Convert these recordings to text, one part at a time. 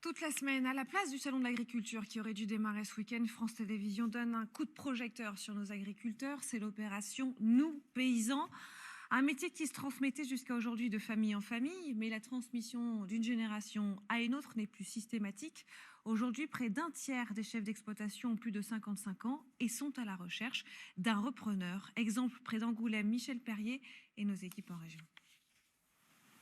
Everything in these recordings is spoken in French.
Toute la semaine, à la place du Salon de l'Agriculture qui aurait dû démarrer ce week-end, France Télévisions donne un coup de projecteur sur nos agriculteurs. C'est l'opération Nous, paysans. Un métier qui se transmettait jusqu'à aujourd'hui de famille en famille, mais la transmission d'une génération à une autre n'est plus systématique. Aujourd'hui, près d'un tiers des chefs d'exploitation ont plus de 55 ans et sont à la recherche d'un repreneur. Exemple près d'Angoulême, Michel Perrier et nos équipes en région.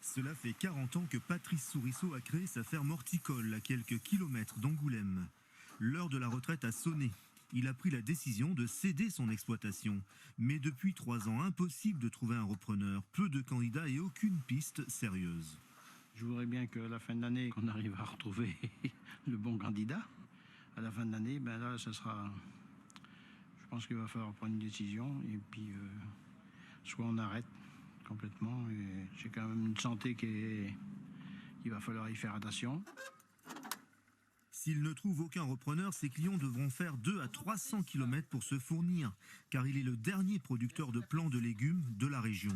Cela fait 40 ans que Patrice Sourisseau a créé sa ferme horticole à quelques kilomètres d'Angoulême. L'heure de la retraite a sonné. Il a pris la décision de céder son exploitation. Mais depuis 3 ans, impossible de trouver un repreneur. Peu de candidats et aucune piste sérieuse. Je voudrais bien qu'à la fin de l'année, qu'on arrive à retrouver le bon candidat. À la fin de l'année, là, ça sera... Je pense qu'il va falloir prendre une décision et puis soit on arrête complètement. Et j'ai quand même une santé qu'il va falloir y faire attention. S'il ne trouve aucun repreneur, ses clients devront faire 200 à 300 km pour se fournir, car il est le dernier producteur de plants de légumes de la région.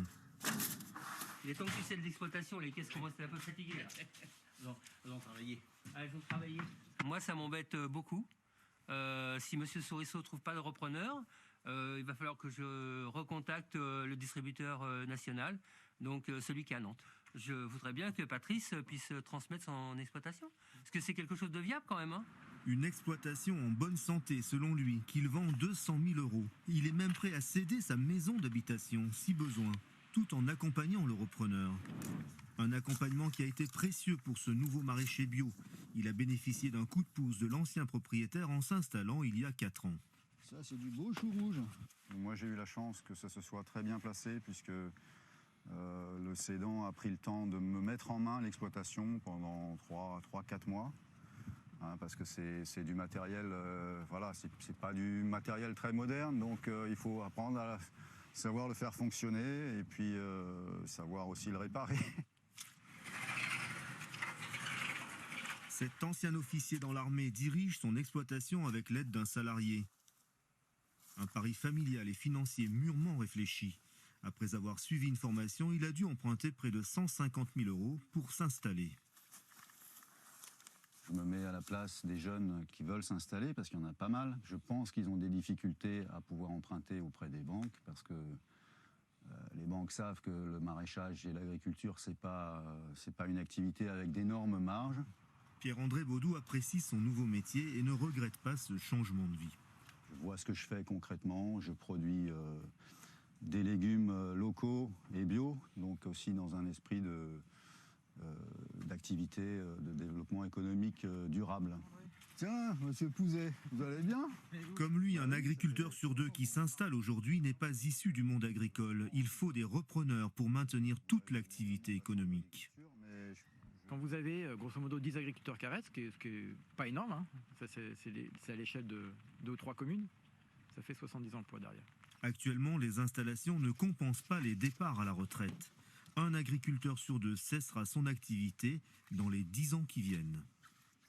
Il est temps que tu cèdes l'exploitation, les caisses commencent à être un peu fatiguées. Elles ont travaillé. Ah, elles ont travaillé. Moi, ça m'embête beaucoup. Si M. Sourisseau ne trouve pas de repreneur, il va falloir que je recontacte le distributeur national, donc celui qui est à Nantes. Je voudrais bien que Patrice puisse transmettre son exploitation, parce que c'est quelque chose de viable quand même. Hein. Une exploitation en bonne santé, selon lui, qu'il vend 200 000 €. Il est même prêt à céder sa maison d'habitation, si besoin, tout en accompagnant le repreneur. Un accompagnement qui a été précieux pour ce nouveau maraîcher bio. Il a bénéficié d'un coup de pouce de l'ancien propriétaire en s'installant il y a 4 ans. Ça, c'est du beau chou rouge. Moi, j'ai eu la chance que ça se soit très bien placé, puisque le cédant a pris le temps de me mettre en main l'exploitation pendant 3-4 mois. Hein, parce que c'est du matériel, voilà, c'est pas du matériel très moderne, donc il faut apprendre à savoir le faire fonctionner et puis savoir aussi le réparer. Cet ancien officier dans l'armée dirige son exploitation avec l'aide d'un salarié. Un pari familial et financier mûrement réfléchi. Après avoir suivi une formation, il a dû emprunter près de 150 000 € pour s'installer. Je me mets à la place des jeunes qui veulent s'installer, parce qu'il y en a pas mal. Je pense qu'ils ont des difficultés à pouvoir emprunter auprès des banques, parce que les banques savent que le maraîchage et l'agriculture, c'est pas une activité avec d'énormes marges. Pierre-André Baudou apprécie son nouveau métier et ne regrette pas ce changement de vie. Je vois ce que je fais concrètement, je produis des légumes locaux et bio, donc aussi dans un esprit d'activité, de développement économique durable. Tiens, monsieur Pouzet, vous allez bien? Comme lui, un agriculteur sur 2 qui s'installe aujourd'hui n'est pas issu du monde agricole. Il faut des repreneurs pour maintenir toute l'activité économique. Quand vous avez grosso modo 10 agriculteurs qui arrêtent, ce qui est pas énorme, hein, c'est à l'échelle de 2 ou 3 communes, ça fait 70 emplois derrière. Actuellement, les installations ne compensent pas les départs à la retraite. Un agriculteur sur 2 cessera son activité dans les 10 ans qui viennent.